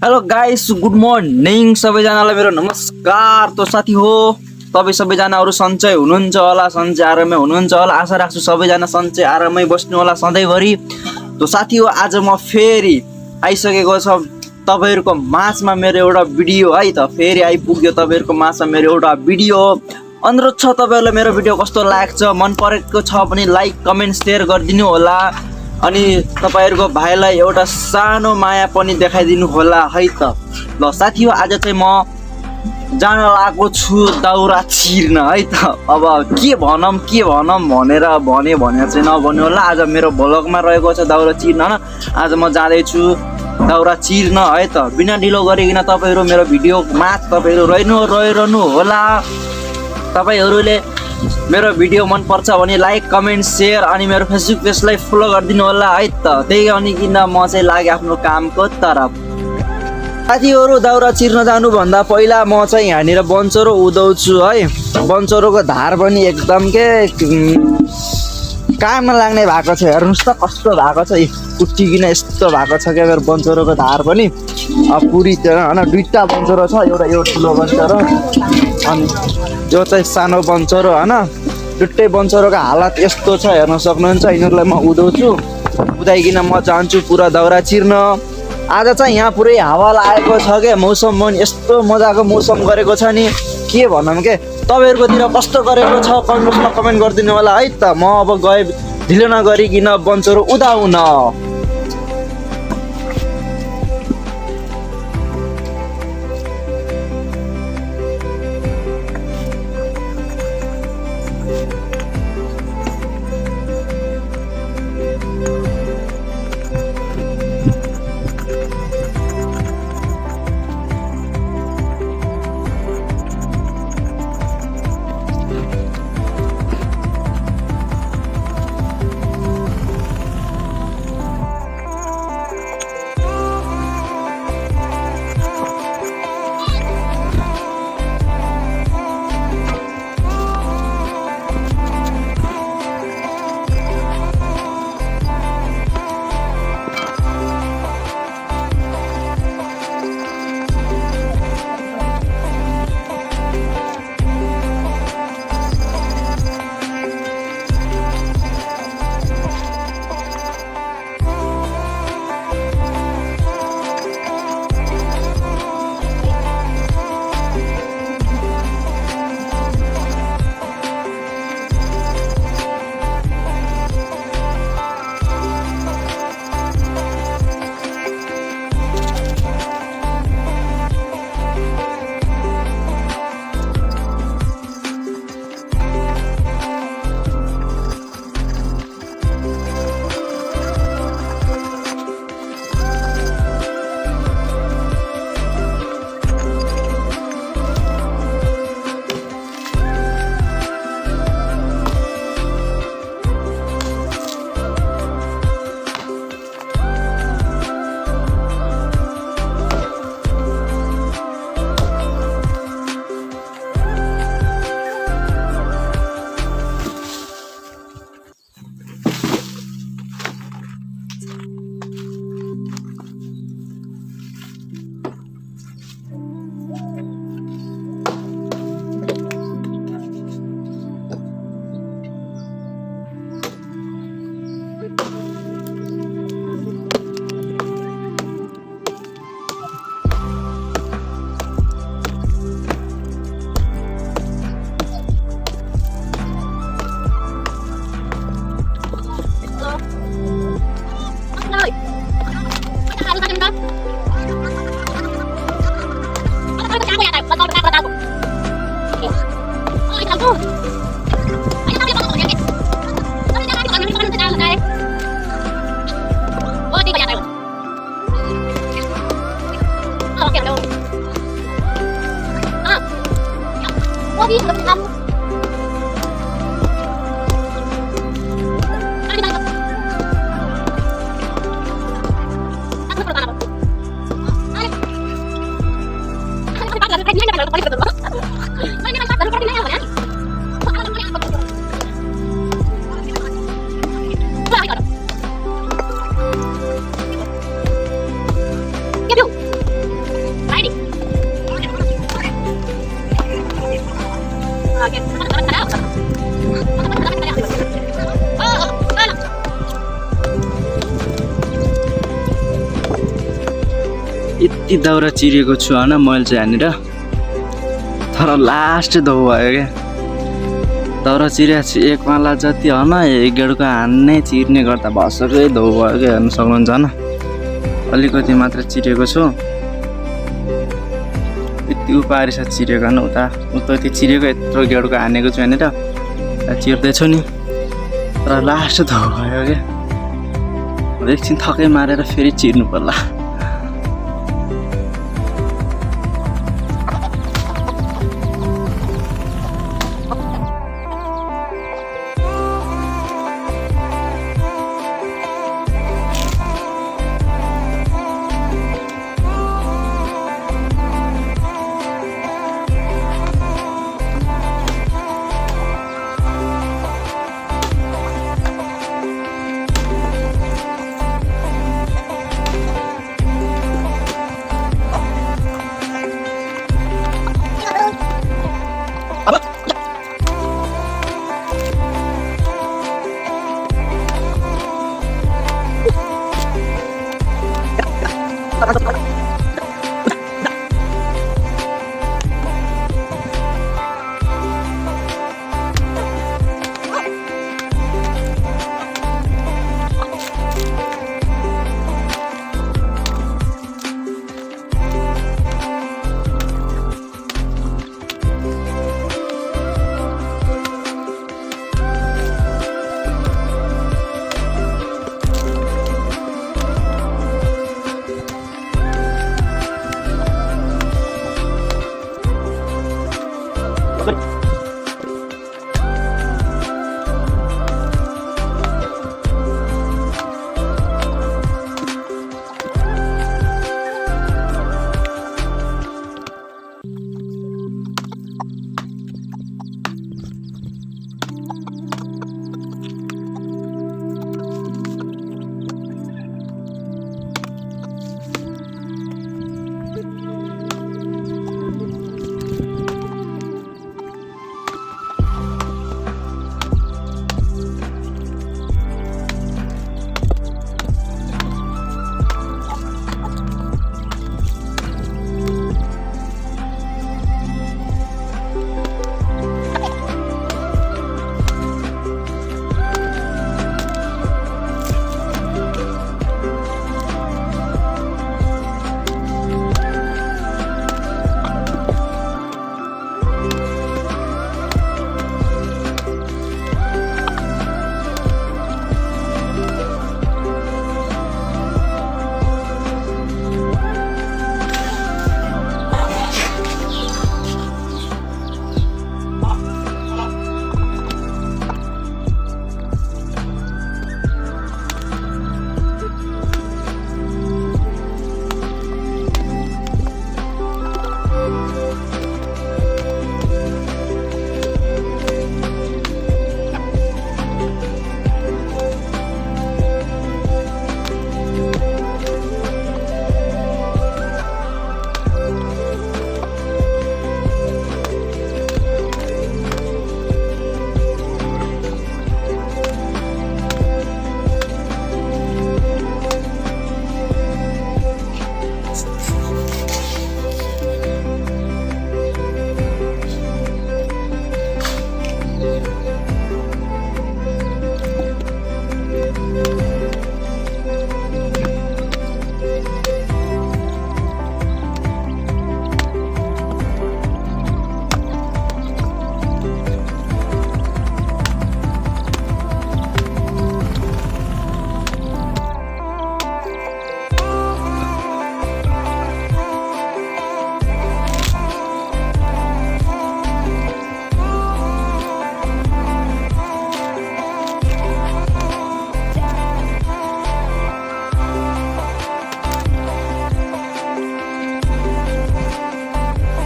Hello guys, good morning सबैजनालाई मेरो नमस्कार। तो साथी हो, तपाईँ सबैजना अरू सन्चै हुनुहुन्छ होला, सन्चै आरामै हुनुहुन्छ होला। आशा राख्छु सबैजना सन्चै आरामै बस्नु होला सधैँभरि। तो साथी हो, आज म फेरि आइसकेको छ तपाईँहरूको माझमा मेरो एउटा भिडियो है त। फेरि आइपुग्यो तपाईँहरूको माझमा मेरो एउटा भिडियो। अनुरोध छ तपाईँहरूलाई मेरो भिडियो कस्तो लाग्छ, मन परेको छ भने लाइक कमेन्ट सेयर गरिदिनु होला। अनि तपाईँहरूको भाइलाई एउटा सानो माया पनि देखाइदिनु होला है त। ल साथी हो, आज चाहिँ म जान लागेको छु दाउरा चिर्न है त। अब के भनौँ भनेर भने चाहिँ नभन्नु होला। आज मेरो भ्लगमा रहेको छ दाउरा चिर्न होइन। आज म जाँदैछु दाउरा चिर्न है त। बिना ढिलो गरिकन तपाईँहरू मेरो भिडियोमा तपाईँहरू रहिरहनु होला। तपाईँहरूले मेरो भिडियो मन पर्छ भने लाइक कमेन्ट सेयर अनि मेरो फेसबुक पेजलाई फलो गरिदिनु होला है त। त्यही भनिकन म चाहिँ लागेँ आफ्नो कामको तरफ। साथीहरू, दाउरा चिर्न जानुभन्दा पहिला म चाहिँ यहाँनिर बनचरो उदाउँछु है। बनचरोको धार पनि एकदम के काममा लाग्ने भएको छ। हेर्नुहोस् त कस्तो भएको छ, कुट्टिकिन यस्तो भएको छ क्या मेरो बनचरोको धार पनि। पुरी होइन, दुईवटा बनचरो छ, एउटा यो ठुलो बनचरो अनि यो चाहिँ सानो बनचरो होइन। दुइटै बनचरोको हालत यस्तो छ, हेर्न सक्नुहुन्छ। यिनीहरूलाई म उदाउँछु, उदाइकन म जान्छु पुरा दाउरा चिर्न। आज चाहिँ यहाँ पुरै हावा लागेको छ क्या, मौसम पनि यस्तो मजाको मौसम गरेको छ नि के भनौँ के। तपाईँहरूकोतिर कस्तो गरेको छ कमेन्टमा कमेन्ट गरिदिनु होला है त। म अब गएँ ढिलो नगरिकन बनचरो उदाउन। कति दाउरा चिरेको छु होइन मैले चाहिँ यहाँनिर, तर लास्ट दाउ भयो क्या। दाउरा चिरेको छु एक माला जति होइन, एक गेडको हान्ने चिर्ने गर्दा भसकै दाउ भयो क्या, हेर्नु सक्नुहुन्छ होइन। अलिकति मात्र चिरेको छु, यति उपारि छ चिरेको होइन, उता यति चिरेको यत्रो गेडको हानेको छु यहाँनिर, चिर्दैछु नि, तर लास्ट दाउ भयो क्या। एकछिन थकै मारेर फेरि चिर्नु पर्ला।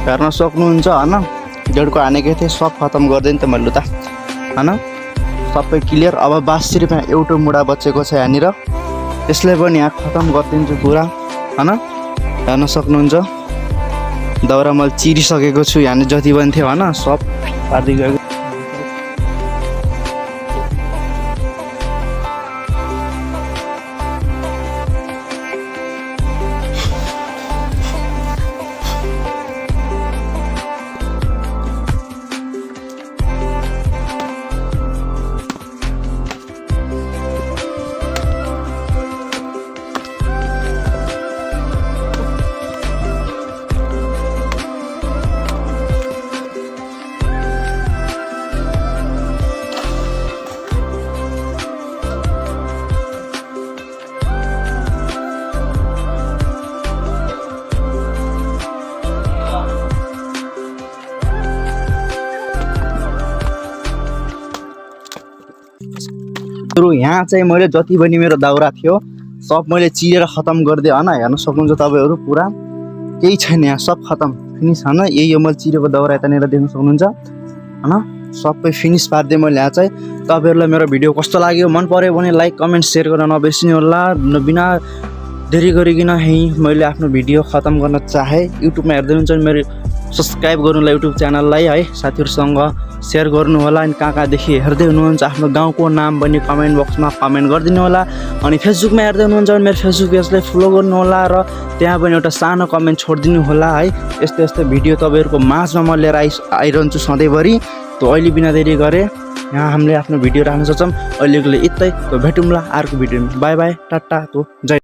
हेर्न सक्नुहुन्छ हैन, डेढको हानेकै थिएँ, सब खत्म गरिदिएँ नि त मैले त हैन, सबै क्लियर। अब 82 रुपैयाँ एउटा मुडा बचेको छ यहाँनिर, यसलाई पनि यहाँ खत्म गरिदिन्छु पुरा हैन। हेर्न सक्नुहुन्छ दाउरा मैले चिरिसकेको छु, यहाँ जति पनि थियो हैन सब पार्दै गएको। यहाँ चाहिँ मैले जति पनि मेरो दाउरा थियो सब मैले चिरेर खतम गरिदिएँ होइन हेर्न सक्नुहुन्छ तपाईँहरू पुरा केही छैन यहाँ सब खतम फिनिस होइन यही हो मैले चिरेको दाउरा यतानिर देख्न सक्नुहुन्छ होइन सबै फिनिस पारिदिएँ मैले यहाँ चाहिँ तपाईँहरूलाई मेरो भिडियो कस्तो लाग्यो मन पऱ्यो भने लाइक कमेन्ट सेयर गर्न नबिर्सिनु होला बिना देरी गरिकन यहीँ मैले आफ्नो भिडियो खतम गर्न चाहेँ युट्युबमा हेर्दै हुन्छ भने मेरो सब्सक्राइब गर्नुलाई युट्युब च्यानललाई है साथीहरूसँग सेयर गर्नु होला अनि कहाँदेखि हेर्दै हुनुहुन्छ आफ्नो गाउँको नाम पनि कमेन्ट बक्समा कमेन्ट गरिदिनु होला अनि फेसबुकमा हेर्दै हुनुहुन्छ भने मेरो फेसबुक पेजलाई फलो गर्नु होला र त्यहाँ पनि एउटा सानो कमेन्ट छोडिदिनु होला है यस्तो यस्तो भिडियो तपाईँहरूको माझमा म लिएर आइरहन्छु सधैँभरि त अहिले बिना देरी गरेँ यहाँ हामीले आफ्नो भिडियो राख्न सक्छौँ अहिलेको लागि यतै त भेटौँला अर्को भिडियोमा बाई बाई टाटा तो जय